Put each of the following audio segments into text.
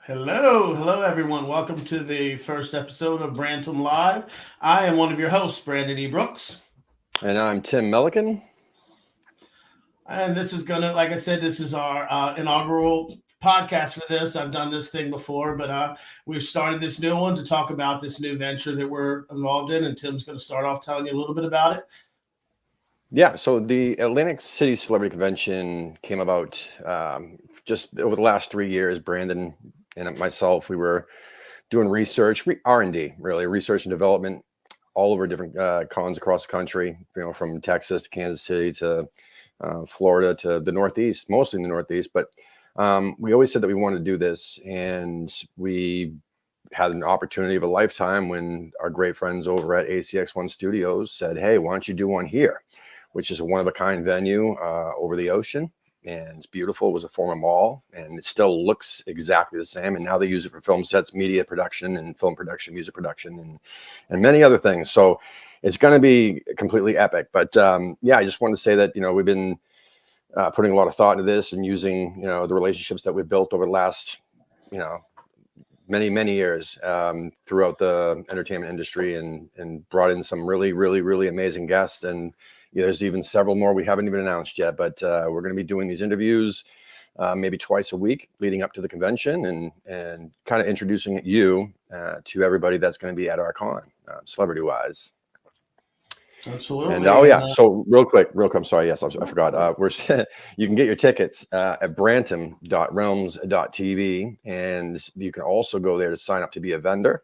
Hello, everyone. Welcome to the first episode of BRANTIM Live. I am one of your hosts, Brandon E. Brooks. And I'm Tim Milliken. And this is like I said, this is our inaugural podcast for this. I've done this thing before, but we've started this new one to talk about this new venture that we're involved in. And Tim's going to start off telling you a little bit about it. Yeah, so the Atlantic City Celebrity Convention came about just over the last 3 years. Brandon and myself, we were doing research, R&D, really, research and development all over different cons across the country, from Texas to Kansas City to Florida to the Northeast, mostly in the Northeast. But we always said that we wanted to do this, and we had an opportunity of a lifetime when our great friends over at ACX1 Studios said, hey, why don't you do one here? Which is a one-of-a-kind venue over the ocean. And it's beautiful. It was a former mall, and it still looks exactly the same. And now they use it for film sets, media production, and film production, music production, and many other things. So it's going to be completely epic. But yeah, I just wanted to say that, we've been putting a lot of thought into this and using, the relationships that we've built over the last, many years throughout the entertainment industry, and brought in some really amazing guests. And there's even several more we haven't even announced yet, but we're going to be doing these interviews maybe twice a week leading up to the convention, and kind of introducing you to everybody that's going to be at our con, celebrity wise. And Absolutely. oh yeah, so real quick, I'm sorry, yes, I forgot. You can get your tickets at brantim.realms.tv, and you can also go there to sign up to be a vendor.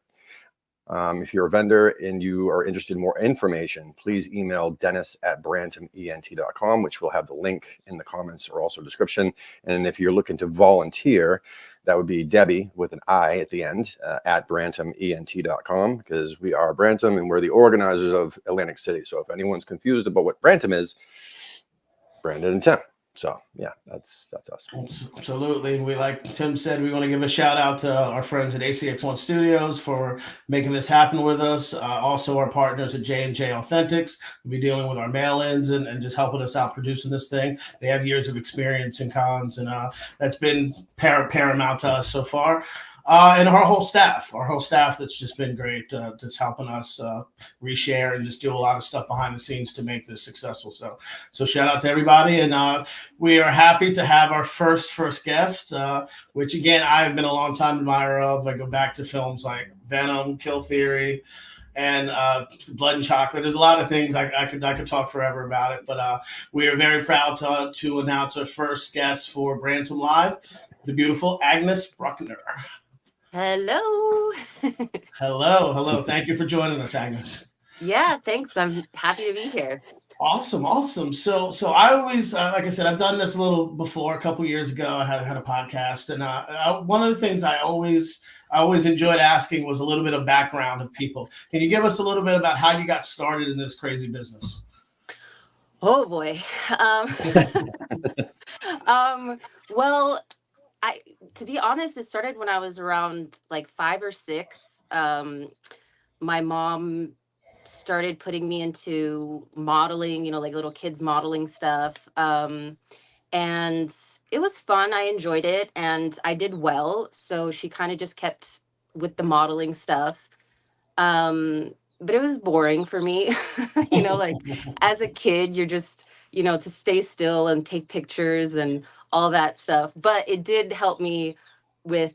If you're a vendor and you are interested in more information, please email dennis@brantiment.com, which will have the link in the comments or also description. And if you're looking to volunteer, that would be Debbie with an I at the end at brantiment.com, because we are Brantim and we're the organizers of Atlantic City. So if anyone's confused about what Brantim is, Brandon and Tim. So yeah, that's us. Absolutely. We, like Tim said, we want to give a shout out to our friends at ACX1 Studios for making this happen with us. Also, our partners at J&J Authentics will be dealing with our mail-ins and just helping us out producing this thing. They have years of experience in cons, and that's been paramount to us so far. And our whole staff that's just been great, that's helping us reshare and just do a lot of stuff behind the scenes to make this successful. So shout out to everybody, and we are happy to have our first guest, which again I've been a long time admirer of. I go back to films like Venom, Kill Theory, and Blood and Chocolate. There's a lot of things I could talk forever about it, but we are very proud to announce our first guest for BRANTIM Live, the beautiful Agnes Bruckner. Hello. Hello. Thank you for joining us, Agnes. Yeah, thanks. I'm happy to be here. Awesome. So I always, like I said, I've done this a little before. A couple years ago, I had a podcast, and one of the things I always enjoyed asking was a little bit of background of people. Can you give us a little bit about how you got started in this crazy business? Oh boy. Well, to be honest, it started when I was around like 5 or 6. My mom started putting me into modeling, like little kids modeling stuff. And it was fun. I enjoyed it and I did well. So she kind of just kept with the modeling stuff. But it was boring for me. Like as a kid, you're just, to stay still and take pictures and all that stuff. But it did help me with,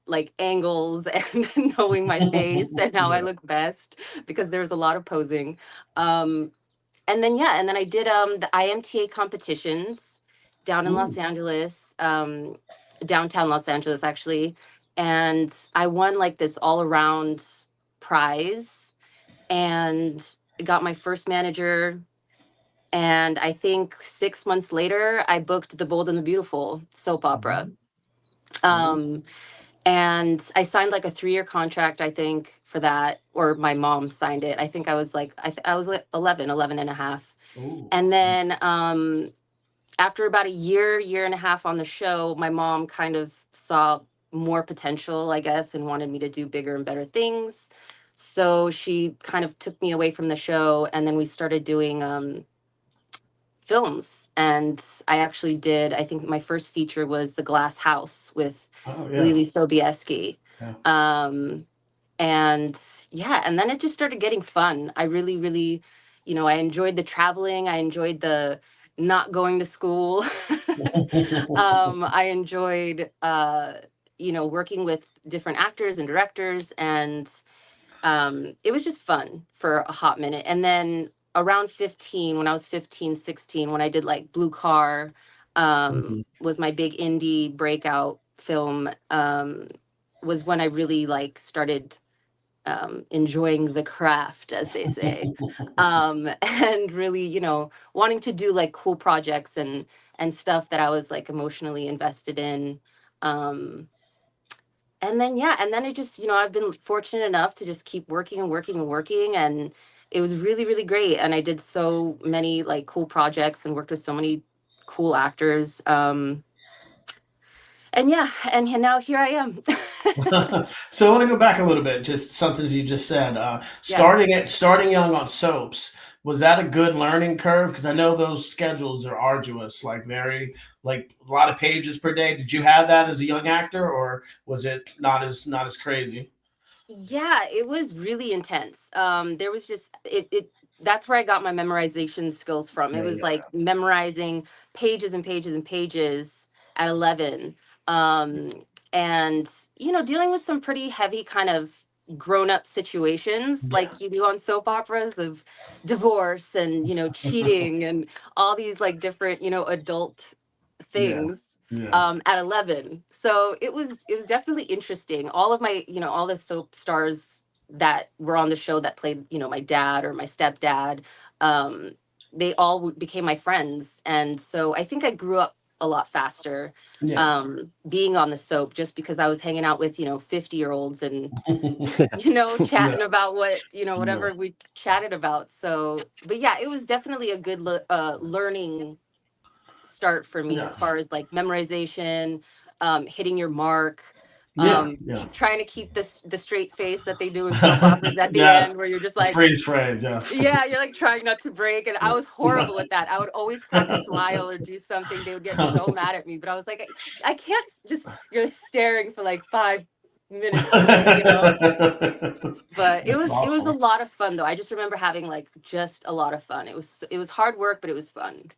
like angles and knowing my face and how I look best, because there's a lot of posing. And then I did the IMTA competitions down in Los Angeles, downtown Los Angeles actually. And I won like this all around prize and got my first manager. And I think 6 months later, I booked The Bold and the Beautiful soap opera. And I signed like a 3-year contract, I think, for that, or my mom signed it. I think I was like, I was like 11 and a half. Ooh. And then after about a year and a half on the show, my mom kind of saw more potential, I guess, and wanted me to do bigger and better things. So she kind of took me away from the show, and then we started doing films. And I actually did, I think my first feature was The Glass House with Oh yeah. Lily Sobieski. Yeah. And yeah, and then it just started getting fun. I really, really, I enjoyed the traveling. I enjoyed the not going to school. I enjoyed, working with different actors and directors, and it was just fun for a hot minute. And then around 15, when I was 15, 16, when I did like Blue Car, was my big indie breakout film, was when I really like started enjoying the craft, as they say, and really, wanting to do like cool projects and stuff that I was like emotionally invested in. Um, and then yeah, and then it just, I've been fortunate enough to just keep working and working and working, and it was really, really great. And I did so many like cool projects and worked with so many cool actors. And yeah, and now here I am. So I want to go back a little bit, just something you just said. Yeah. Starting young on soaps, was that a good learning curve? Because I know those schedules are arduous, like like a lot of pages per day. Did you have that as a young actor, or was it not as crazy? Yeah, it was really intense. There was just it that's where I got my memorization skills from. It Yeah, was like memorizing pages and pages and pages at 11. Um, and dealing with some pretty heavy kind of grown-up situations yeah, like you do on soap operas of divorce and, cheating and all these like different, adult yeah, things yeah, at 11. So it was definitely interesting. All of my, all the soap stars that were on the show that played, my dad or my stepdad, um, they all became my friends. And so I think I grew up a lot faster yeah, being on the soap, just because I was hanging out with, 50-year-olds and, yeah, chatting about what, yeah, whatever we chatted about. So, but yeah, it was definitely a good learning start for me, yeah, as far as like memorization, hitting your mark, yeah, yeah. trying to keep this the straight face that they do in soap operas at the Yes, end, where you're just the like, freeze frame. Yes. yeah, you're like trying not to break. And I was horrible at that. I would always crack a smile or do something. They would get so mad at me, but I was like, I can't just, you're staring for like 5 minutes straight, but it That's was a awesome. lot of fun though. I just remember having like just a lot of fun. It was hard work, but it was fun.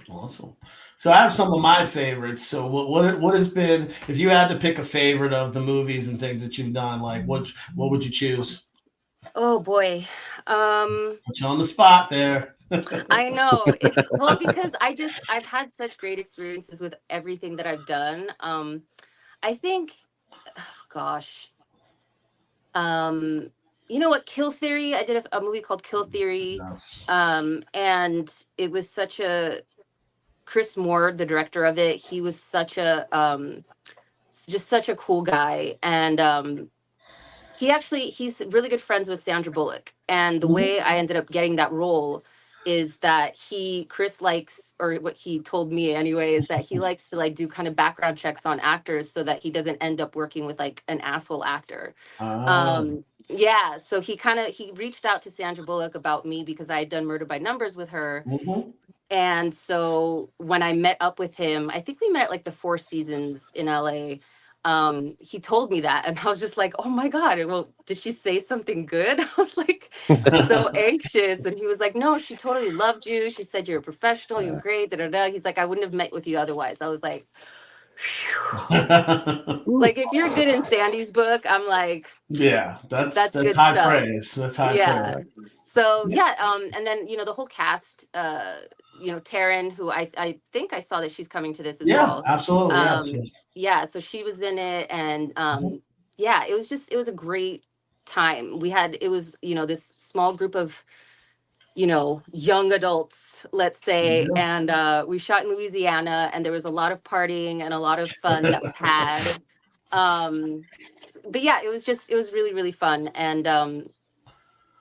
Awesome. So I have some of my favorites. So what has been, if you had to pick a favorite of the movies and things that you've done, like what would you choose? Oh boy. Um Put you on the spot there. I know. It's well, because I've had such great experiences with everything that I've done. I think, gosh. Um you know what, Kill Theory? I did a movie called Kill Theory. Yes. And it was such a Chris Moore, the director of it, he was such a just such a cool guy. And he's really good friends with Sandra Bullock. And the Mhm. way I ended up getting that role is that Chris likes, or what he told me anyway, is that he likes to like do kind of background checks on actors so that he doesn't end up working with like an asshole actor. Oh. Yeah, so he reached out to Sandra Bullock about me because I had done Murder by Numbers with her. Mhm. And so when I met up with him, I think we met at like the Four Seasons in LA. He told me that, and I was just like, "Oh my God!" Well, did she say something good? I was like so anxious, and he was like, "No, she totally loved you. She said you're a professional. You're great." Da da da. He's like, "I wouldn't have met with you otherwise." I was like, "Phew." Ooh. Like if you're good in Sandy's book, I'm like, Yeah, that's that's that's good high stuff. praise. That's high praise. Yeah. So yeah, and then the whole cast, Taryn, who I think I saw that she's coming to this as Yeah, well. absolutely. Yeah. Yeah, so she was in it, and Mhm. yeah, it was a great time. It was, this small group of, young adults, let's say, Yeah. and we shot in Louisiana, and there was a lot of partying and a lot of fun that was had. Um, but yeah, it was really, really fun. And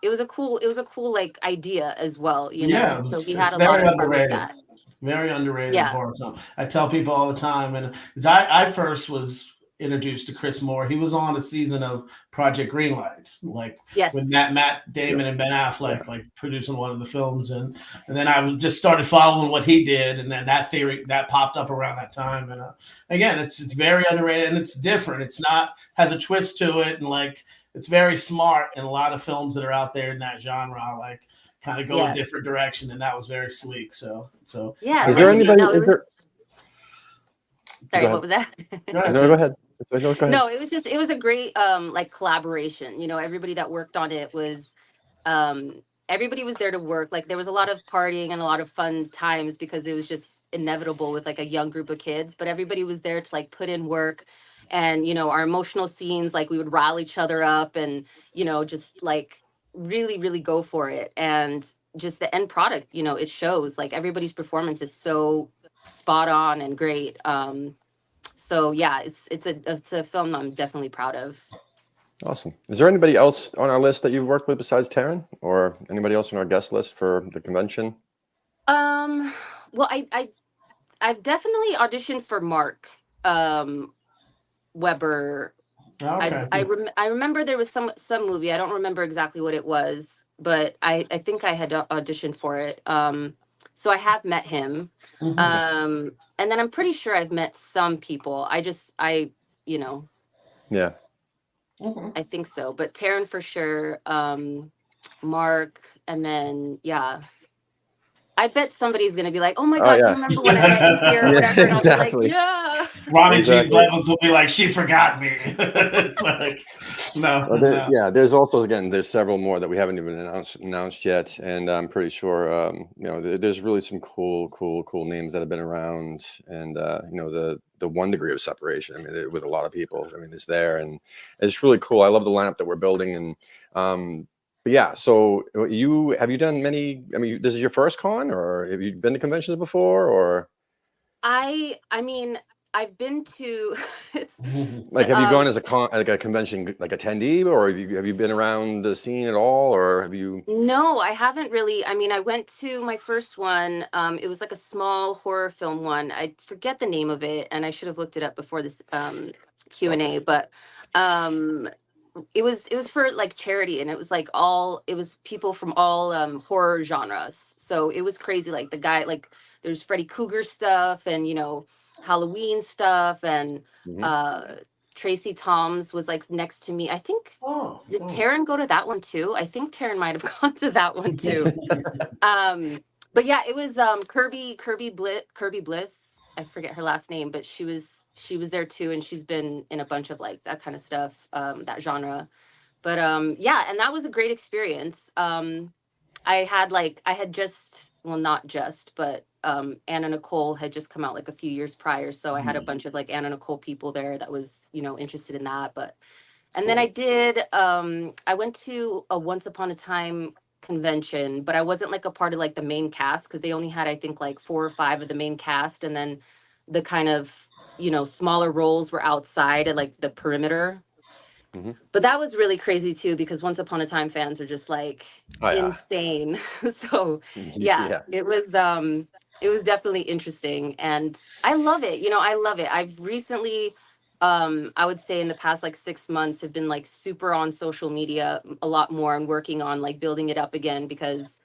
it was a cool like idea as well, Yeah, so we had it's a lot very of fun with underrated. that. Very underrated Yeah. horror film. I tell people all the time, and because I first was introduced to Chris Moore. He was on a season of Project Greenlight, like Yes. with Matt Damon and Ben Affleck, like producing one of the films, and then I was just started following what he did, and then that theory that popped up around that time. And again, it's very underrated and it's different. It's not has a twist to it, and like it's very smart. And a lot of films that are out there in that genre, like kind of go a different direction, and that was very sleek. So yeah. Is there anybody? No, sorry, what was that? Go ahead. Go ahead. No, it was a great like collaboration. You know, everybody that worked on it was everybody was there to work. Like there was a lot of partying and a lot of fun times because it was just inevitable with like a young group of kids, but everybody was there to like put in work. And you know, our emotional scenes, like we would rile each other up and you know, just like really, really go for it. And just the end product, you know, it shows like everybody's performance is so spot on and great. So yeah, it's a film I'm definitely proud of. Awesome. Is there anybody else on our list that you've worked with besides Taryn, or anybody else on our guest list for the convention? Well, I've definitely auditioned for Mark Weber. Okay. I remember there was some movie. I don't remember exactly what it was, but I think I had auditioned for it. So I have met him. Mm-hmm. And then I'm pretty sure I've met some people. You know. Yeah. Mm-hmm. I think so. But Taryn for sure. Mark, and then I bet somebody's gonna be like, "Oh my god, do you remember when I met you here or whatever?" And exactly. I'll be like, "Yeah." Ronnie G. Blevins will be like, "She forgot me." It's like, no, well, no. Yeah, there's also there's several more that we haven't even announced yet, and I'm pretty sure you know there's really some cool names that have been around, and you know the 1 degree of separation. I mean, with a lot of people, I mean, it's there, and it's really cool. I love the lineup that we're building, and but yeah. So have you done many? I mean, this is your first con, or have you been to conventions before, or? I mean, I've been to Like, have you gone as a convention like attendee, or have you been around the scene at all, or have you? No, I haven't really. I mean, I went to my first one. It was like a small horror film one. I forget the name of it, and I should have looked it up before this Q&A. But it was for like charity, and it was like it was people from all horror genres. So it was crazy. Like the guy, like there's Freddy Krueger stuff, and you know Halloween stuff, and Tracy Toms was like next to me. I think did Taryn go to that one too? I think Taryn might have gone to that one too. But yeah, it was Kirby Bliss. I forget her last name, but she was there too, and she's been in a bunch of like that kind of stuff, that genre. But yeah, and that was a great experience. I had just, well, not just, but Anna Nicole had just come out like a few years prior, so I had a bunch of like Anna Nicole people there that was, you know, interested in that. But and then I went to a Once Upon a Time convention, but I wasn't like a part of like the main cast because they only had I think like 4 or 5 of the main cast, and then the kind of, you know, smaller roles were outside at like the perimeter. But that was really crazy too, because Once Upon a Time fans are just like insane. So yeah, it was definitely interesting, and I love it. You know, I love it. I've recently, I would say in the past like 6 months, have been like super on social media a lot more and working on like building it up again, because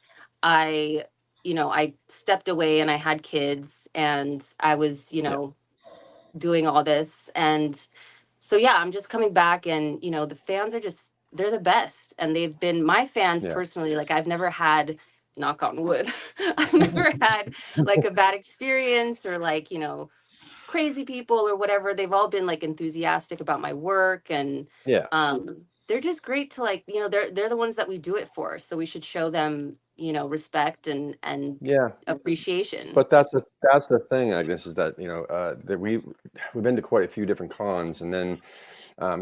I, you know, I stepped away and I had kids and I was, you know, doing all this. And so yeah, I'm just coming back, and you know, the fans are just, they're the best, and they've been my fans personally. Like I've never had, knock on wood, I've never had like a bad experience or like, you know, crazy people or whatever. They've all been like enthusiastic about my work, and they're just great to like, you know, they're the ones that we do it for, so we should show them, you know, respect and appreciation. But that's the thing, Agnes, is that, you know, that we've been to quite a few different cons, and then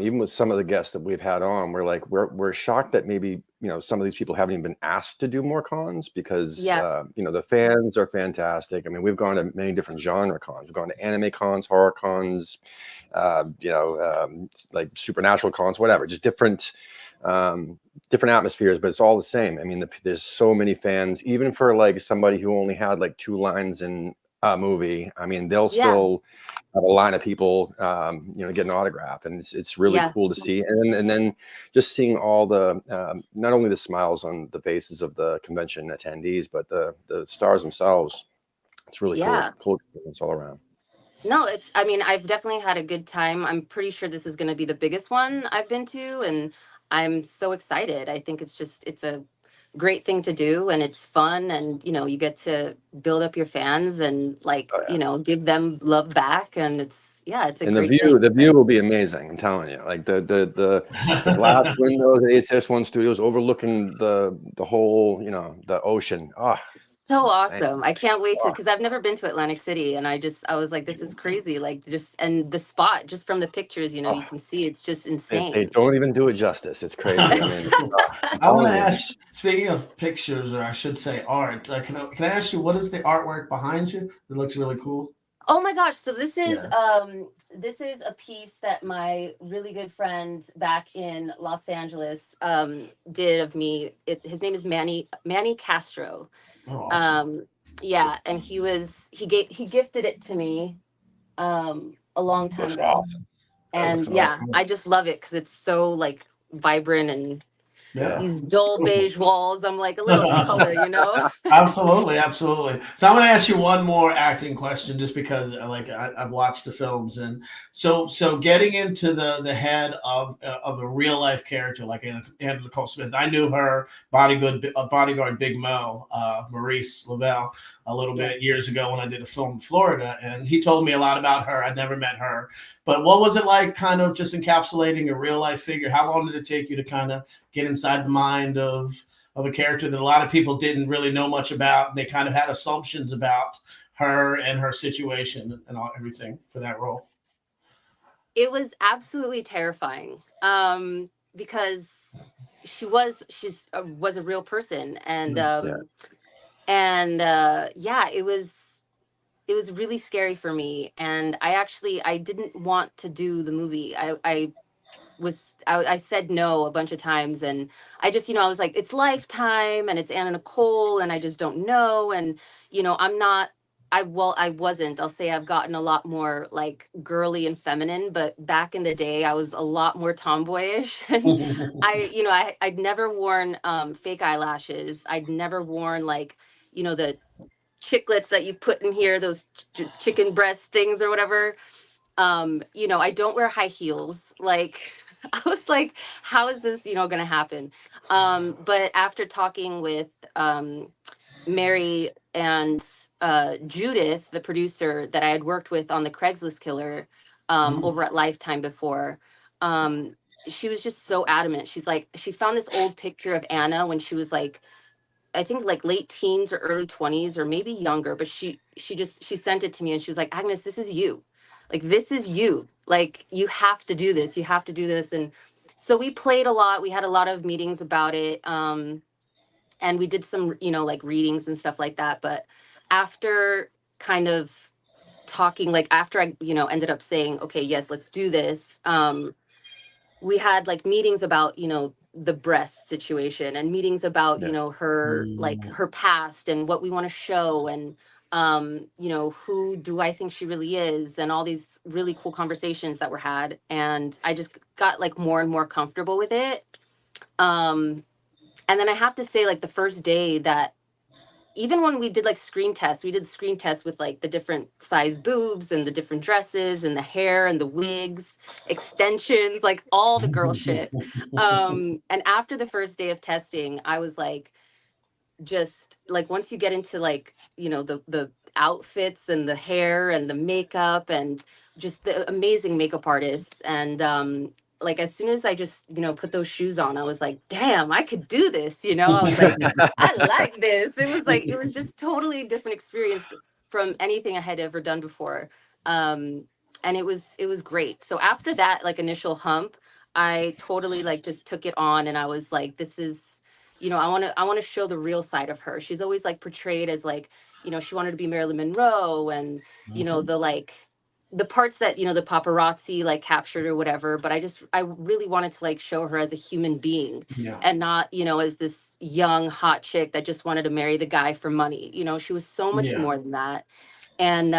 even with some of the guests that we've had on, we're shocked that maybe, you know, some of these people haven't even been asked to do more cons, because you know, the fans are fantastic. I mean, we've gone to many different genre cons. We've gone to anime cons, horror cons, you know, like supernatural cons, whatever, just different atmospheres, but it's all the same. I mean, there's so many fans, even for like somebody who only had like 2 lines in movie, I mean, they'll Yeah. still have a line of people, get an autograph, and it's really Yeah. cool to see. And then just seeing all the not only the smiles on the faces of the convention attendees, but the stars themselves. It's really Yeah. cool experience all around. No, I mean, I've definitely had a good time. I'm pretty sure this is going to be the biggest one I've been to, and I'm so excited. I think it's a great thing to do, and it's fun, and you get to build up your fans and like, Oh, yeah. give them love back, and it's a And the great thing. view So will be amazing. I'm telling you, like the glass windows at ACX1 Studios overlooking the whole, the ocean. Oh, it's it's so insane. awesome. I can't wait to, Oh, because I've never been to Atlantic City, and I was like, this is crazy. Like, and the spot, just from the pictures, oh, you can see it's just they insane. don't even do it justice. It's crazy. I mean, I'm I want to telling you. ask, speaking of pictures, or I should say art, can I ask you, what is the artwork behind you? It looks really cool. Oh my gosh. So Yeah. this is a piece that my really good friend back in Los Angeles did of me. His name is Manny Castro. Oh, awesome. Um yeah, and he gifted it to me a long time Looks ago. awesome. That looks And yeah, awesome. I just love it cuz it's so like vibrant, and Yeah. these dull beige walls. I'm like, a little color, you know? Absolutely, absolutely. So I'm going to ask you one more acting question, just because I've watched the films, and so getting into the head of a real life character like Anna Nicole Smith. I knew her bodyguard Big Mo, Maurice Lavelle, a little Yeah. bit years ago when I did a film in Florida, and he told me a lot about her. I'd never met her, but what was it like, kind of just encapsulating a real life figure? How long did it take you to kind of get inside the mind of a character that a lot of people didn't really know much about? They kind of had assumptions about her and her situation and everything for that role. It was absolutely terrifying. Because she's was a real person, and Yeah. yeah, it was really scary for me, and I didn't want to do the movie. I said no a bunch of times, and I just, I was like, it's Lifetime and it's Anna Nicole, and I just don't know. And, I'm not, I wasn't, I'll say I've gotten a lot more like girly and feminine, but back in the day, I was a lot more tomboyish. And I'd never worn fake eyelashes. I'd never worn like, the chiclets that you put in here, those chicken breast things or whatever. I don't wear high heels. Like, I was like, how is this, gonna happen? But after talking with Mary and Judith, the producer that I had worked with on the Craigslist Killer over at Lifetime before, she was just so adamant. She's like, she found this old picture of Anna when she was like, I think like late teens or early 20s or maybe younger, but she sent it to me, and she was like, Agnes, this is you. Like, this is you. Like, you have to do this. You have to do this. And so we played a lot. We had a lot of meetings about it. And we did some, like readings and stuff like that. But after kind of talking, like after I, ended up saying, okay, yes, let's do this. We had like meetings about, the breast situation, and meetings about, Yeah. her, like her past and what we want to show, and who do I think she really is, and all these really cool conversations that were had. And I just got like more and more comfortable with it. And then I have to say, like, the first day that, even when we did like screen tests, we did screen tests with like the different size boobs and the different dresses and the hair and the wigs, extensions, like all the girl shit. And after the first day of testing, I was like, just like, once you get into like, the outfits and the hair and the makeup and just the amazing makeup artists, and like, as soon as I just, put those shoes on, I was like, damn, I could do this. I was like, I like this. It was just totally different experience from anything I had ever done before. Um, and it was great. So after that, like, initial hump, I totally like just took it on, and I was like, this is, I want to show the real side of her. She's always like portrayed as like, she wanted to be Marilyn Monroe, and, the like the parts that, the paparazzi like captured or whatever. But I really wanted to like show her as a human being, Yeah. and not, as this young hot chick that just wanted to marry the guy for money. She was so much Yeah. more than that. And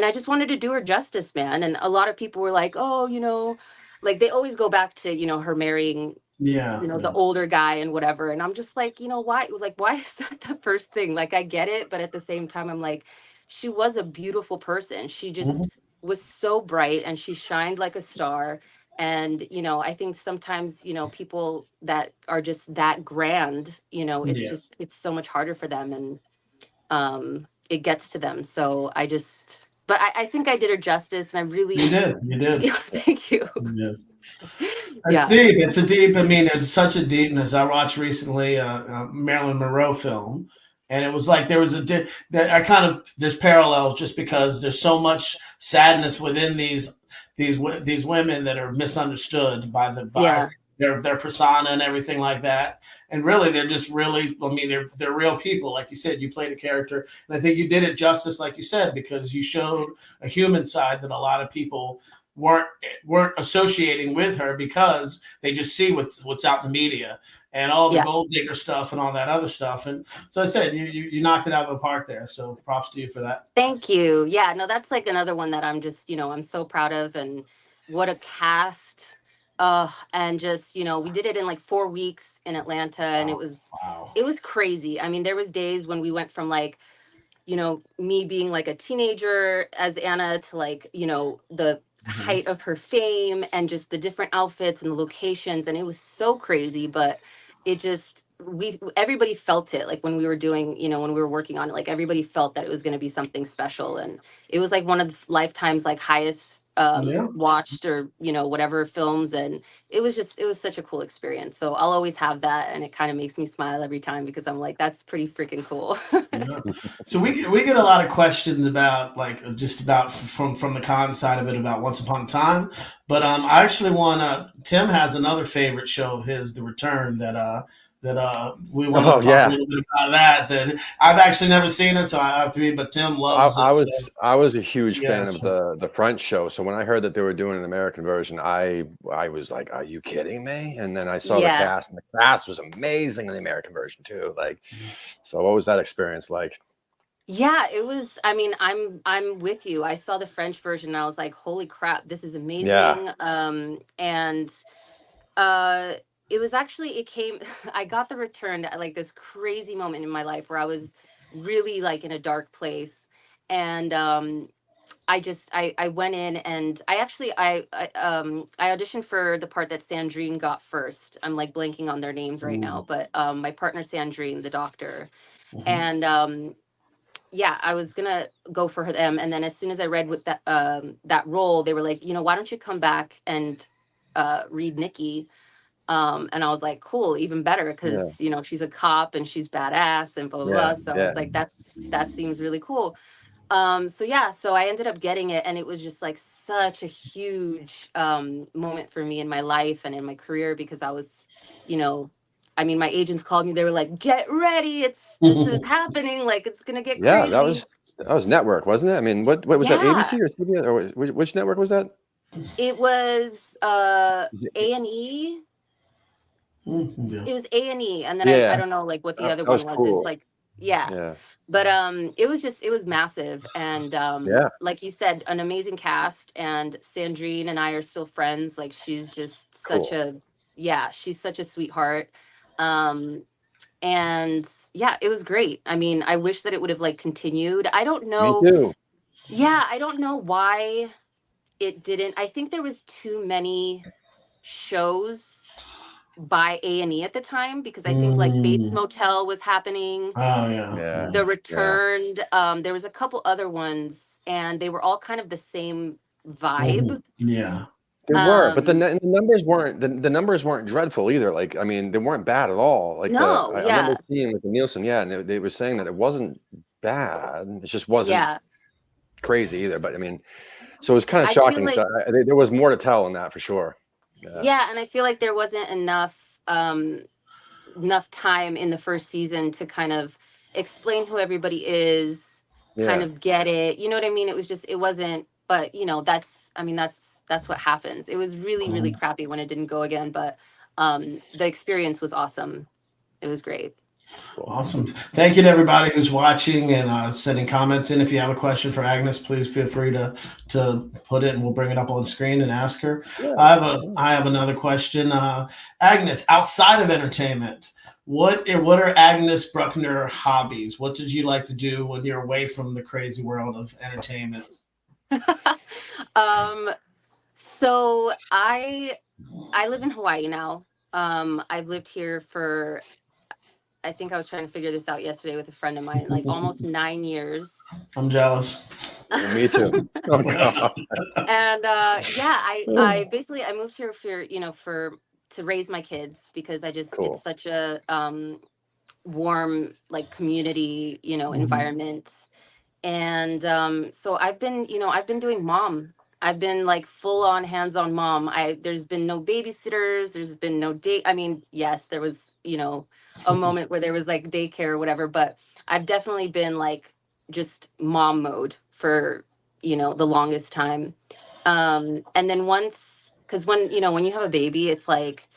I just wanted to do her justice, man. And a lot of people were like, oh, like they always go back to, her marrying, Yeah. the older guy and whatever. And I'm just like, why is that the first thing? Like, I get it. But at the same time, I'm like, she was a beautiful person. She just Mhm. was so bright and she shined like a star. And, I think sometimes, people that are just that grand, Yeah. it's so much harder for them. And it gets to them. So but I think I did her justice, and I You really, did. You did. thank you. Yeah. It's Yeah. deep. It's a deep. I mean, there's such a deepness. I watched recently a Marilyn Monroe film, and it was like there was that I kind of there's parallels just because there's so much sadness within these women that are misunderstood by Yeah. their persona and everything like that. And really, they're just really. I mean, they're real people. Like you said, you played a character, and I think you did it justice, like you said, because you showed a human side that a lot of people weren't weren't associating with her because they just see what's out in the media and all the Yeah. gold digger stuff and all that other stuff. And so I said you knocked it out of the park there. So props to you for that. Thank you. Yeah, no, that's like another one that I'm just, I'm so proud of. And what a cast. And just, we did it in like 4 weeks in Atlanta, and it Wow. was Wow. it was crazy. I mean, there was days when we went from like, me being like a teenager as Anna to like, the Mhm. height of her fame and just the different outfits and the locations. And it was so crazy, but it just, everybody felt it. Like when we were doing, when we were working on it, like everybody felt that it was going to be something special. And it was like one of Lifetime's like highest Yeah. watched or, whatever films. And it was such a cool experience. So I'll always have that. And it kind of makes me smile every time because I'm like, that's pretty freaking cool. Yeah. So we get a lot of questions about like just about from the con side of it about Once Upon a Time, but I actually want Tim has another favorite show of his, The Return, that we want to Oh talk a yeah. little bit about that. That I've actually never seen it, so I have to be. But Tim loves I it. So was I was a huge yeah, fan of so the French show. So when I heard that they were doing an American version, I was like, "Are you kidding me?" And then I saw the Yeah. cast, and the cast was amazing in the American version too. Like, so what was that experience like? Yeah, it was. I mean, I'm with you. I saw the French version and I was like, "Holy crap, this is Yeah, amazing." And uh it was actually it came I got the return at like this crazy moment in my life where I was really like in a dark place. And I went in and I actually I auditioned for the part that Sandrine got first. I'm like blanking on their names right now, mm, but my partner Sandrine, the doctor. mhm. And yeah, I was gonna go for them, and then as soon as I read with that role, they were like, why don't you come back and read Nikki? And I was like, cool, even better, yeah, because she's a cop and she's badass and blah blah yeah, blah. So I yeah. was like, that seems really cool. So yeah, so I ended up getting it, and it was just like such a huge moment for me in my life and in my career because I was, you know, I mean, my agents called me. They were like, "Get ready! This is happening. Like, it's gonna get Yeah, crazy." that was network, wasn't it? I mean, what was that? Yeah, ABC or CBS or which network was that? it was Is it- A&E. Yeah. It was A&E, and then I Yeah, don't know like what the other that was one was. It's cool. like, yeah. Yeah, But it was massive. And yeah, like you said, an amazing cast, and Sandrine and I are still friends. Like she's just cool. she's such a sweetheart. Um and yeah, it was great. I mean, I wish that it would have like continued. I don't Me know. too. Yeah, I don't know why it didn't. I think there was too many shows by A&E at the time, because I think like Bates Mm. Motel was happening, Oh yeah. Yeah, Yeah. The yeah. Returned, there was a couple other ones, and they were all kind of the same Mhm. vibe. Yeah. They were, but Um, the numbers weren't the numbers weren't dreadful either. Like, I mean, they weren't bad at all. Like no, I remember yeah, seeing like the Nielsen, yeah, and they were saying that it wasn't bad. It just wasn't yeah. crazy either. But I mean, so it was kind of I feel shocking. So like, there was more to tell in that for sure. Yeah, yeah, and I feel like there wasn't enough time in the first season to kind of explain who everybody is, kind yeah. of get it. You know what I mean? It was just, it wasn't, but I mean, that's what happens. It was really, really Mhm. crappy when it didn't go again, but the experience was awesome. It was great. Cool. Awesome. Thank you to everybody who's watching and sending comments in. If you have a question for Agnes, please feel free to put it and we'll bring it up on screen and ask her. Yeah. I have another question. Agnes, outside of entertainment, what are Agnes Bruckner hobbies? What did you like to do when you're away from the crazy world of entertainment? So I live in Hawaii now. I've lived here for, I think I was trying to figure this out yesterday with a friend of mine, like almost 9 years. I'm jealous. Me too. Oh, God. And I basically I moved here to raise my kids because Cool. it's such a warm like community, environment. And so I've been doing mom. I've been like full on hands on mom. There's been no babysitters, there's been no date. I mean, yes, there was, a moment where there was like daycare or whatever, but I've definitely been like just mom mode for, the longest time. And then because when you have a baby, it's like,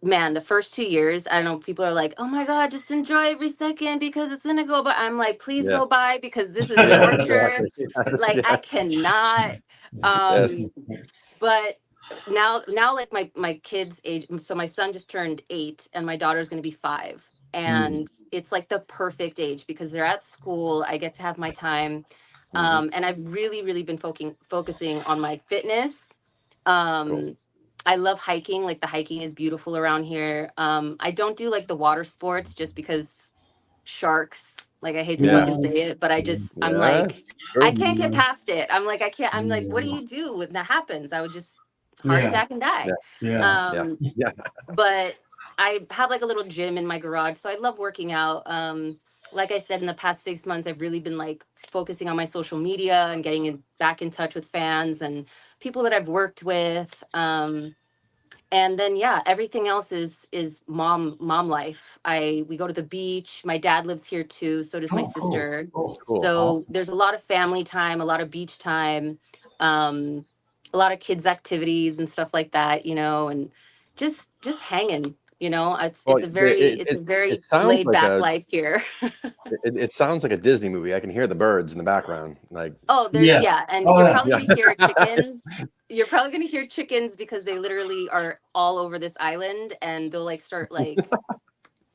man, the first 2 years, I don't know, people are like, oh my God, just enjoy every second because it's gonna go by. I'm like, please Yeah. go by because this is Yeah, torture. exactly. Yes, Like I yes, cannot. yes. But now like my kids age, so my son just turned 8 and my daughter's gonna be 5. And it's like the perfect age because they're at school. I get to have my time. And I've really, really been focusing on my fitness. Cool. I love hiking. Like the hiking is beautiful around here. I don't do like the water sports just because sharks. Like I hate to Yeah. fucking say it, but I'm Yeah, like, true. I can't get past it. I'm like, I can't. I'm like, what do you do when that happens? I would just heart attack and die. Yeah. Yeah. Yeah. But I have like a little gym in my garage, so I love working out. Like I said, in the past 6 months, I've really been like focusing on my social media and getting back in touch with fans and people that I've worked with. And then everything else is mom life. We go to the beach. My dad lives here too, so does my sister. Cool. So Awesome. there's a lot of family time, a lot of beach time, a lot of kids activities and stuff like that, and just hanging. It's Well, a very it sounds laid like back life here. it sounds like a Disney movie. I can hear the birds in the background. Like, Oh, and Oh, you're yeah. probably gonna hear chickens. You're probably gonna hear chickens because they literally are all over this island and they'll like start like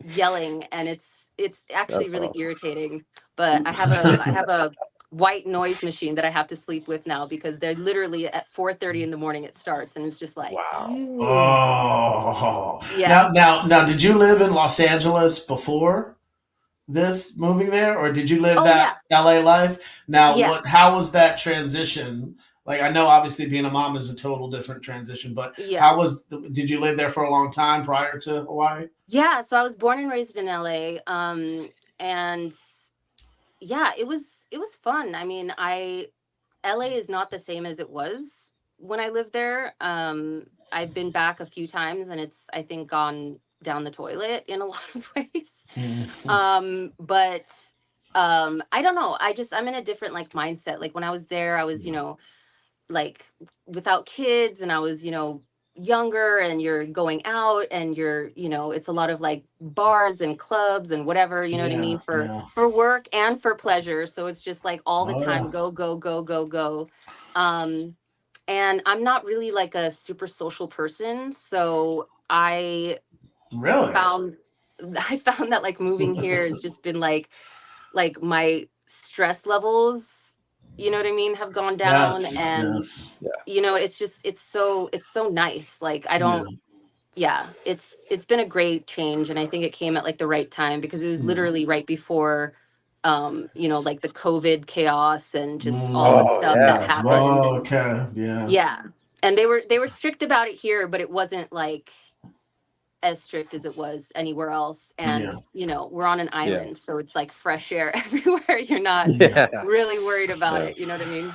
yelling and it's actually really awesome. irritating. But I have a white noise machine that I have to sleep with now because they're literally at 4:30 in the morning it starts and it's just like Wow. Oh. Yeah. Now, did you live in Los Angeles before this moving there, or did you live that LA life? Now, Yeah. how was that transition? Like, I know obviously being a mom is a total different transition, but Yeah. did you live there for a long time prior to Hawaii? Yeah, so I was born and raised in LA. And yeah, it was fun. I mean, LA is not the same as it was when I lived there. I've been back a few times and it's I think gone down the toilet in a lot of ways. But I don't know. I'm in a different like mindset. Like when I was there, I was, like without kids and I was, younger and you're going out and it's a lot of like bars and clubs and whatever, you know what I mean, for work and for pleasure. So it's just like all the time, go, go, go, go, go. And I'm not really like a super social person. So I found that like moving here has just been like my stress levels, you know what I mean, have gone down. And it's so nice. Like I don't it's been a great change and I think it came at like the right time because it was literally right before like the COVID chaos and just all the stuff that happened. And they were strict about it here, but it wasn't like as strict as it was anywhere else. And we're on an island, so it's like fresh air everywhere. You're not really worried about it, you know what I mean?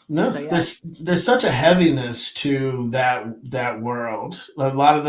No, there's such a heaviness to that world. A lot of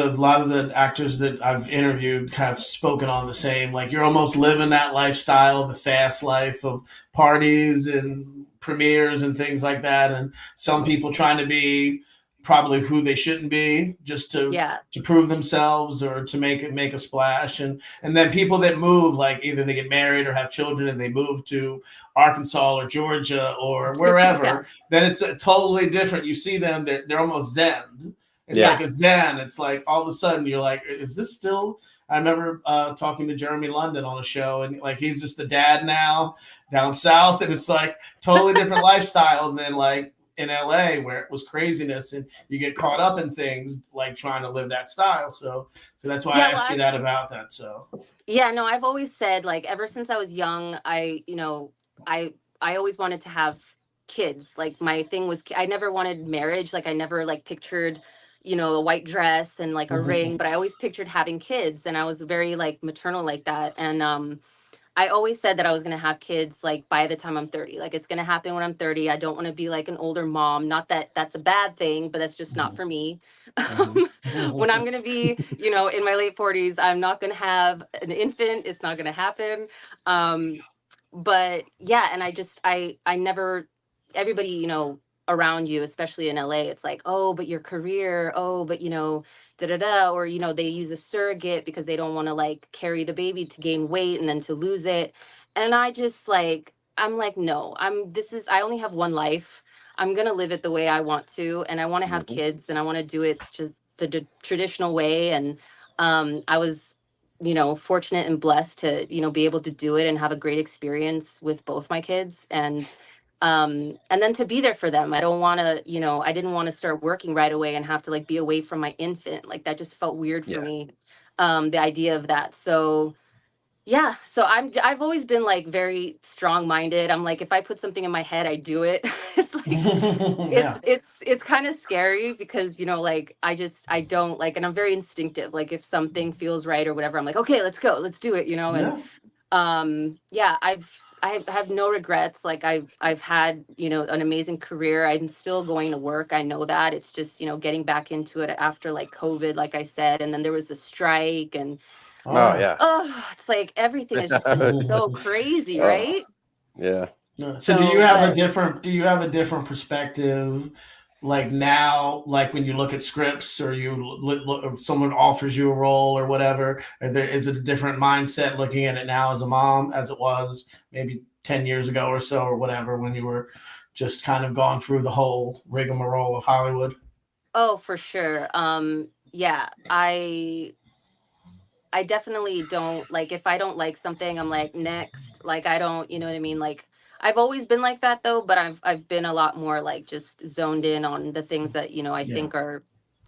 the actors that I've interviewed have spoken on the same. Like you're almost living that lifestyle, the fast life of parties and premieres and things like that. And some people trying to be probably who they shouldn't be, just to Yeah. prove themselves or to make a splash. And then people that move, like either they get married or have children and they move to Arkansas or Georgia or wherever, Yeah. then it's totally different. You see them, they're almost zen. It's Yeah. like a zen. It's like all of a sudden you're like, is this still? I remember talking to Jeremy London on a show, and like he's just a dad now down south, and it's like totally different lifestyle than like in LA where it was craziness and you get caught up in things like trying to live that style. So that's why I asked you that about that. So yeah, no, I've always said, like, ever since I was young, I always wanted to have kids. Like, my thing was, I never wanted marriage. Like, I never like pictured, a white dress and like a ring, but I always pictured having kids, and I was very like maternal like that. And I always said that I was going to have kids like by the time I'm 30. Like, it's going to happen when I'm 30. I don't want to be like an older mom. Not that that's a bad thing, but that's just not for me. When I'm going to be, in my late 40s, I'm not going to have an infant. It's not going to happen. But yeah, and I never, everybody, around you, especially in LA, it's like, oh, but your career, oh, but da da da, or they use a surrogate because they don't want to like carry the baby to gain weight and then to lose it. And I'm like, no, I only have one life. I'm gonna live it the way I want to, and I want to have kids, and I want to do it just the traditional way. And I was fortunate and blessed to be able to do it and have a great experience with both my kids. And then to be there for them. I don't want to, I didn't want to start working right away and have to like be away from my infant. Like, that just felt weird for me. The idea of that. So yeah, so I've always been like very strong-minded. I'm like, if I put something in my head, I do it. It's like yeah. it's kind of scary because like I don't like, and I'm very instinctive. Like, if something feels right or whatever, I'm like, okay, let's go, let's do it, and yeah, I have no regrets. Like, I've had an amazing career. I'm still going to work. I know that. It's just getting back into it after like COVID, like I said, and then there was the strike, and Oh yeah. it's like everything has just been so crazy, right? Yeah. So do you have a different perspective, like now, like when you look at scripts or you look, if someone offers you a role or whatever, is it a different mindset looking at it now as a mom as it was maybe 10 years ago or so or whatever, when you were just kind of gone through the whole rigmarole of Hollywood? Oh, for sure. Yeah, I definitely don't like, if I don't like something, I'm like, next. Like, I don't, you know what I mean? Like, I've always been like that though, but I've been a lot more like just zoned in on the things that, I think are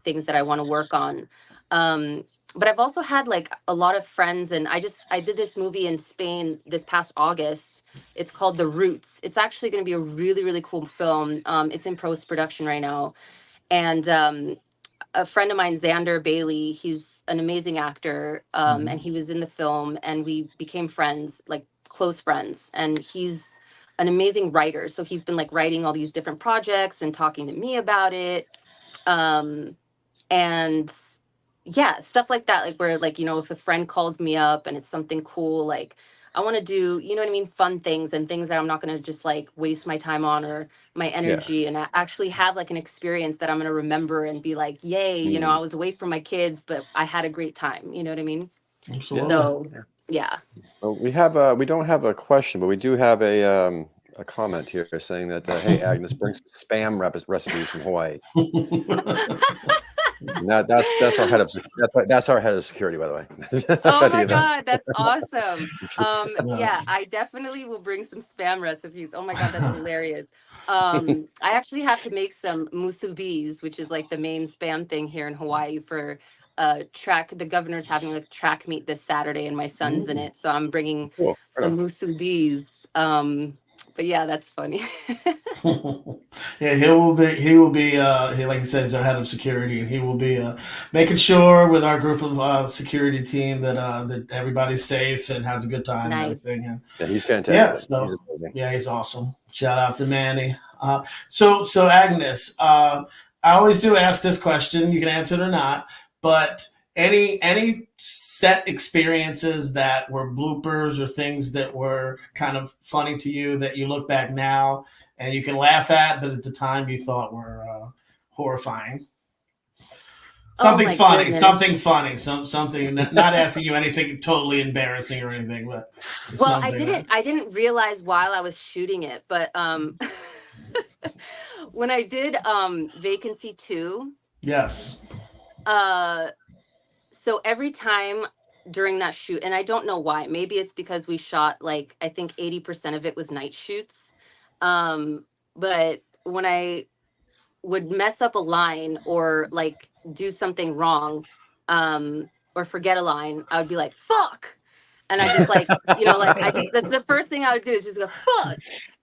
things that I want to work on. But I've also had like a lot of friends, and I did this movie in Spain this past August. It's called The Roots. It's actually going to be a really, really cool film. It's in post production right now. And a friend of mine, Xander Bailey, he's an amazing actor, and he was in the film, and we became friends, like close friends. And he's an amazing writer, so he's been like writing all these different projects and talking to me about it, and yeah, stuff like that. Like, where like if a friend calls me up and it's something cool, like I want to do, what I mean, fun things and things that I'm not going to just like waste my time on or my energy, and actually have like an experience that I'm going to remember and be like, yay, I was away from my kids, but I had a great time. You know what I mean? Absolutely. So yeah. Well, we don't have a question, but we do have a comment here saying that hey, Agnes, bring some spam recipes from Hawaii. That's our head of security, by the way. Oh my God, that's awesome. Yes. Yeah, I definitely will bring some spam recipes. Oh my God, that's hilarious. I actually have to make some musubis, which is like the main spam thing here in Hawaii for track. The governor's having like track meet this Saturday, and my son's in it, so I'm bringing some musubis. But yeah, that's funny. Yeah, he will be he, like he says, our head of security, and he will be making sure with our group of security team that everybody's safe and has a good time and Nice. everything. And Yeah, he's fantastic. yeah, so He's amazing. yeah, he's awesome. Shout out to Manny. So Agnes, I always do ask this question. You can answer it or not, but any set experiences that were bloopers or things that were kind of funny to you that you look back now and you can laugh at, but at the time you thought were horrifying? Oh Something my funny, goodness. something funny, something not asking you anything totally embarrassing or anything, but Well, something I didn't realize while I was shooting it, but when I did Vacancy 2, yes. uh so every time during that shoot, and I don't know why, maybe it's because we shot like I think 80% of it was night shoots. But when I would mess up a line or like do something wrong, or forget a line, I would be like, fuck. And I just like, like I just, that's the first thing I would do is just go, fuck.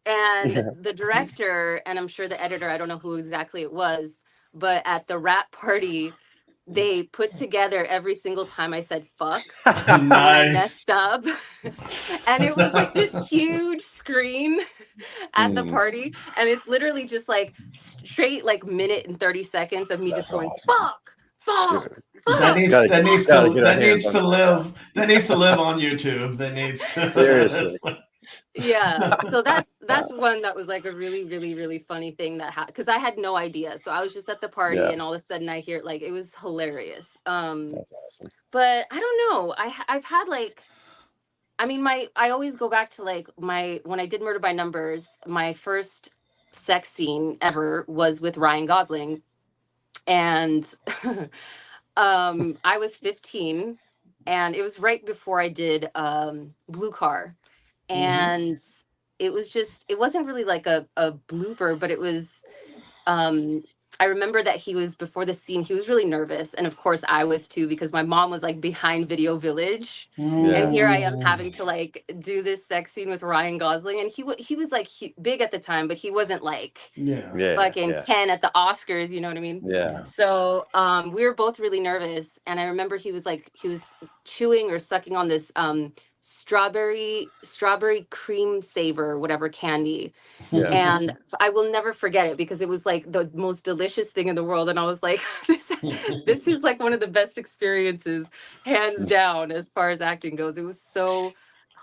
And the director, and I'm sure the editor, I don't know who exactly it was, but at the wrap party, they put together every single time I said fuck when I Nice. messed up. And it was like this huge screen at the party. And it's literally just like straight like minute and 30 seconds of me That's just going, awesome. fuck. That needs Gotta- that needs gotta to get our that needs hands to on live that needs to live on YouTube. That needs to Seriously. Yeah. So that's one that was like a really, really, really funny thing that happened because I had no idea. So I was just at the party Yeah. and all of a sudden I hear like it was hilarious. That's awesome. But I don't know. I've had like, I mean, I always go back to like when I did Murder by Numbers, my first sex scene ever was with Ryan Gosling. And I was 15 and it was right before I did Blue Car. And it wasn't really like a blooper, but it was I remember that he was before the scene, he was really nervous. And of course I was too, because my mom was like behind Video Village. And here I am having to like do this sex scene with Ryan Gosling. And he was like big at the time, but he wasn't like fucking Ken at the Oscars, you know what I mean? Yeah. So we were both really nervous. And I remember he was chewing or sucking on this strawberry cream saver, whatever candy. Yeah. And I will never forget it because it was like the most delicious thing in the world. And I was like, this is like one of the best experiences, hands down, as far as acting goes. It was so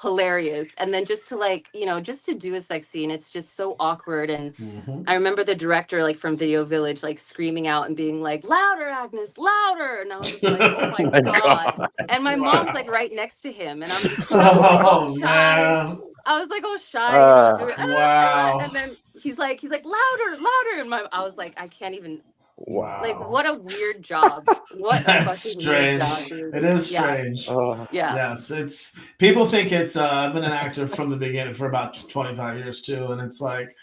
hilarious. And then just to like, just to do a sex scene, it's just so awkward. And I remember the director, like from Video Village, like screaming out and being like, louder, Agnes, louder. And I was just like, oh my God. And my mom's like right next to him. And I'm just so like, shy. Man. I was like, oh, shy. Wow. And then he's like, louder. And I was like, I can't even. Wow. Like, what a weird job. What a That's fucking strange. weird job, dude. It is strange. Yeah. Yes, it's people think it's I've been an actor from the beginning for about 25 years too, and it's like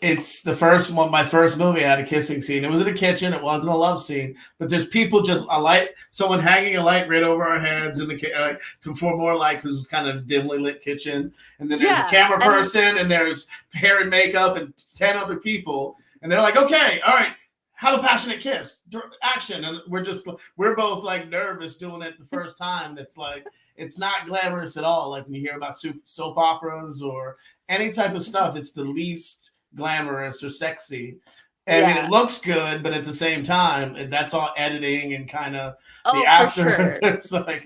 it's the first one. My first movie I had a kissing scene. It was in a kitchen. It wasn't a love scene, but there's people just someone hanging a light right over our heads in the for more light because it was kind of a dimly lit kitchen, and then there's a camera person and there's hair and makeup and 10 other people, and they're like, okay, all right. Have a passionate kiss, action, and we're both like nervous doing it the first time. It's like it's not glamorous at all. Like when you hear about soap operas or any type of stuff, it's the least glamorous or sexy. And I mean, it looks good, but at the same time, that's all editing and kind of the after. For sure. it's like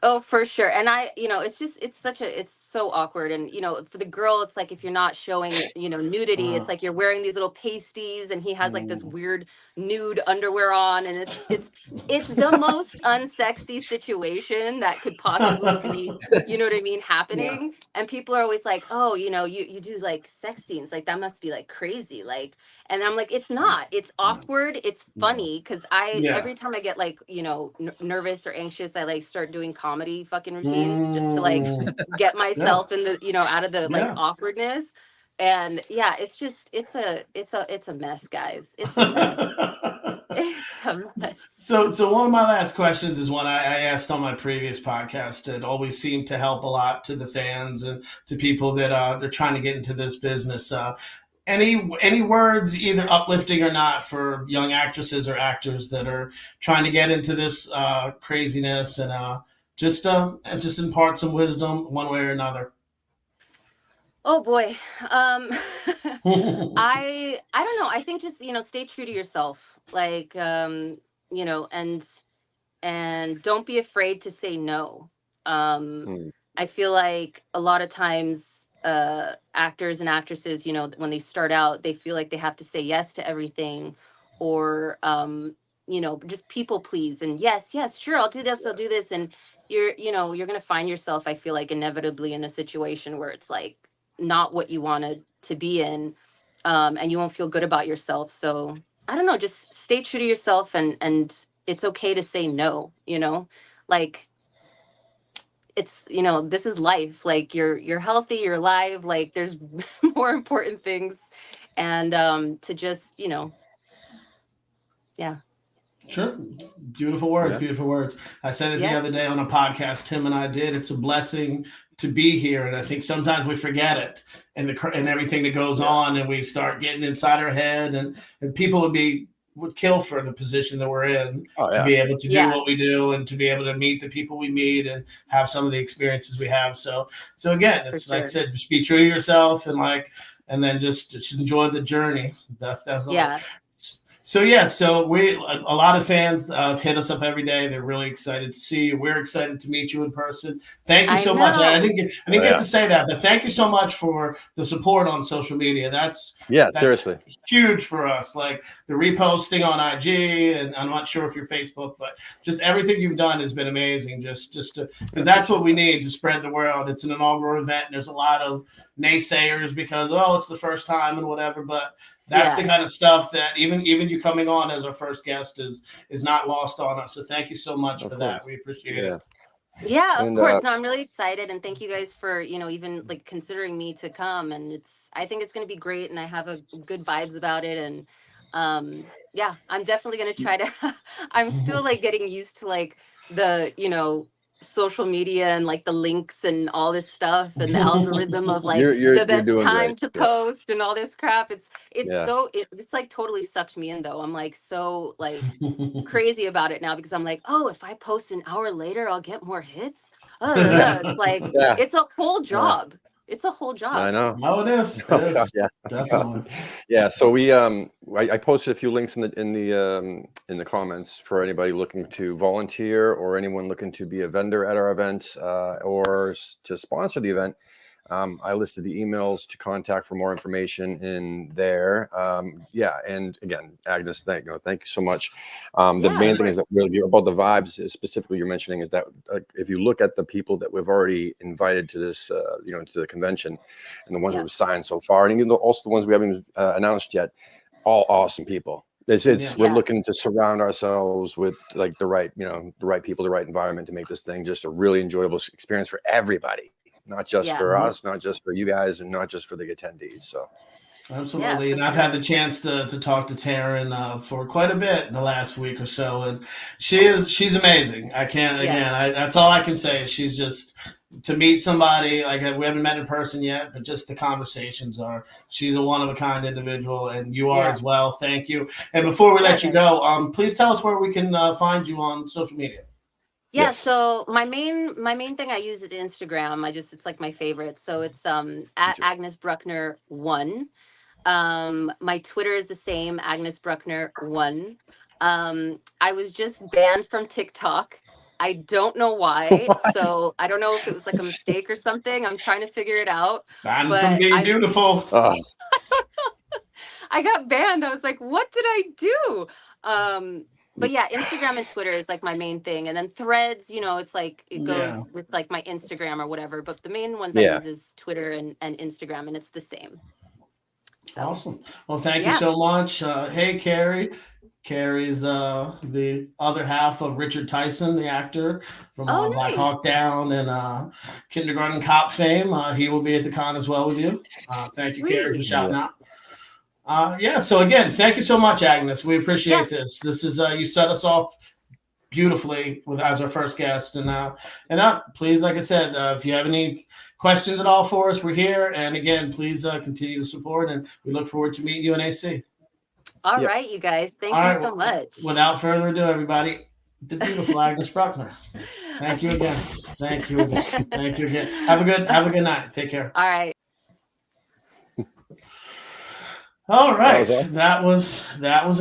oh, for sure. And it's so awkward. And for the girl, it's like if you're not showing nudity, it's like you're wearing these little pasties, and he has like this weird nude underwear on, and it's the most unsexy situation that could possibly be happening. And people are always like, oh, you do like sex scenes, like that must be like crazy, like. And I'm like, it's not. It's awkward. It's funny because every time I get like nervous or anxious, I like start doing comedy fucking routines just to like get myself in the out of the like awkwardness. And it's a mess, guys. It's a mess. It's a mess. So one of my last questions is one I asked on my previous podcast. It always seemed to help a lot to the fans and to people that they're trying to get into this business. Any words, either uplifting or not, for young actresses or actors that are trying to get into this craziness and just impart some wisdom one way or another? Oh boy. I don't know. I think just, stay true to yourself. Like, and don't be afraid to say no. I feel like a lot of times actors and actresses, when they start out, they feel like they have to say yes to everything, or just people please, and yes, sure, I'll do this, I'll do this. And you're going to find yourself, I feel like, inevitably in a situation where it's like not what you wanted to be in, and you won't feel good about yourself. So I don't know, just stay true to yourself, and it's okay to say no, like it's, this is life. Like you're healthy, you're alive, like there's more important things. And to just, yeah. Sure. Beautiful words. Yeah. Beautiful words. I said it the Yeah. other day on a podcast Tim and I did. It's a blessing to be here, and I think sometimes we forget it and everything that goes on, and we start getting inside our head, and people would kill for the position that we're in to be able to do what we do, and to be able to meet the people we meet and have some of the experiences we have. So again, it's like I said, just be true to yourself, and then just enjoy the journey. Definitely. Yeah. So a lot of fans hit us up every day. They're really excited to see you. We're excited to meet you in person. Thank you so much. I didn't get to say that, but thank you so much for the support on social media. That's seriously huge for us. Like the reposting on IG, and I'm not sure if you're Facebook, but just everything you've done has been amazing. Just because that's what we need to spread the word. It's an inaugural event, and there's a lot of naysayers because it's the first time and whatever, but that's the kind of stuff that even you coming on as our first guest is not lost on us. So thank you so much for that. We appreciate it. Yeah, of course. No, I'm really excited, and thank you guys for even like considering me to come. And I think it's going to be great, and I have a good vibes about it. And I'm definitely going to try to. I'm still like getting used to like the social media and like the links and all this stuff and the algorithm of like the best time to post and all this crap. It's like totally sucked me in, though. I'm like so like crazy about it now, because I'm like, if I post an hour later, I'll get more hits. It's like it's a whole job. It's a whole job. I know. Oh, it is. Yeah, definitely. Yeah. So I posted a few links in the comments for anybody looking to volunteer, or anyone looking to be a vendor at our event, or to sponsor the event. I listed the emails to contact for more information in there. And again, Agnes, thank you so much. The main thing is that really about the vibes, specifically you're mentioning, is that if you look at the people that we've already invited to this, to the convention, and the ones we've signed so far, and even also the ones we haven't announced yet, all awesome people. We're looking to surround ourselves with like the right people, the right environment to make this thing just a really enjoyable experience for everybody. Not just for us, not just for you guys, and not just for the attendees. So absolutely. And I've had the chance to talk to Taryn for quite a bit in the last week or so, and she's amazing. I can't that's all I can say. She's just, to meet somebody like we haven't met in person yet, but just the conversations she's a one-of-a-kind individual, and you are as well. Thank you. And before we let you go, please tell us where we can find you on social media. Yeah, so my main thing I use is Instagram. It's like my favorite. So it's at Agnes Bruckner 1. My Twitter is the same, Agnes Bruckner 1. I was just banned from TikTok. I don't know why. So I don't know if it was like a mistake or something. I'm trying to figure it out. Banned from being beautiful. I got banned. I was like, what did I do? But yeah, Instagram and Twitter is like my main thing. And then Threads, it's like it goes with like my Instagram or whatever. But the main ones I use is Twitter and Instagram, and it's the same. So. Awesome. Well, thank you so much. Hey, Carrie. Carrie's the other half of Richard Tyson, the actor from Black Hawk Down and Kindergarten Cop fame. He will be at the con as well with you. Thank you, Carrie, for shouting out. So again, thank you so much, Agnes. We appreciate this. This is you set us off beautifully as our first guest, and please, like I said, if you have any questions at all for us, we're here. And again, please continue to support, and we look forward to meeting you in AC. All right, you guys. Thank you so much. Without further ado, everybody, the beautiful Agnes Bruckner. Thank you again. Thank you again. Thank you again. Have a good night. Take care. All right. All right, that was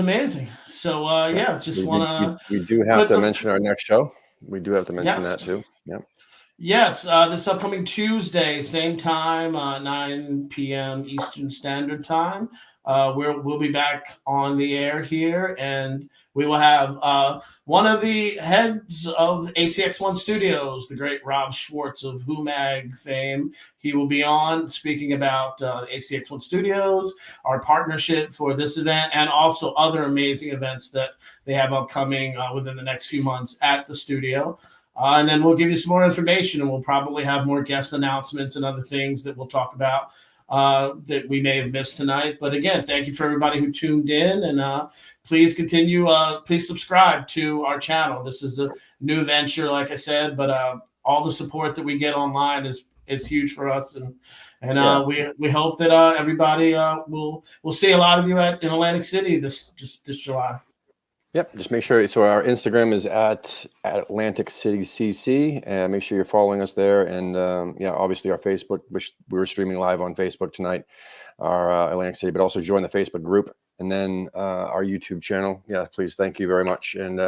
amazing. So just want to. We do have to mention our next show. We do have to mention that too. Yeah. Yes, this upcoming Tuesday, same time, 9 p.m. Eastern Standard Time. we'll be back on the air here, and we will have one of the heads of ACX1 Studios, the great Rob Schwartz of WhoMag fame. He will be on speaking about ACX1 Studios, our partnership for this event, and also other amazing events that they have upcoming within the next few months at the studio. And then we'll give you some more information, and we'll probably have more guest announcements and other things that we'll talk about that we may have missed tonight. But again, thank you for everybody who tuned in, and please continue. Please subscribe to our channel. This is a new venture, like I said, but all the support that we get online is huge for us, and we hope that everybody will see a lot of you in Atlantic City this July. Yep, just make sure. So our Instagram is at Atlantic City CC, and make sure you're following us there. And obviously our Facebook, which we were streaming live on Facebook tonight, our Atlantic City, but also join the Facebook group, and then our YouTube channel. Yeah, please, thank you very much, and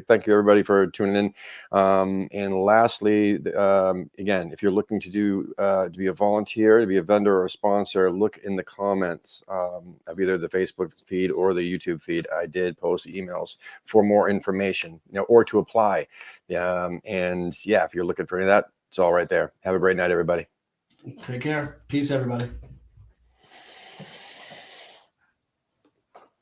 thank you everybody for tuning in. And lastly, again, if you're looking to be a volunteer, to be a vendor or a sponsor, look in the comments of either the Facebook feed or the YouTube feed. I did post emails for more information, or to apply. And yeah, if you're looking for any of that, it's all right there. Have a great night, everybody. Take care. Peace, everybody.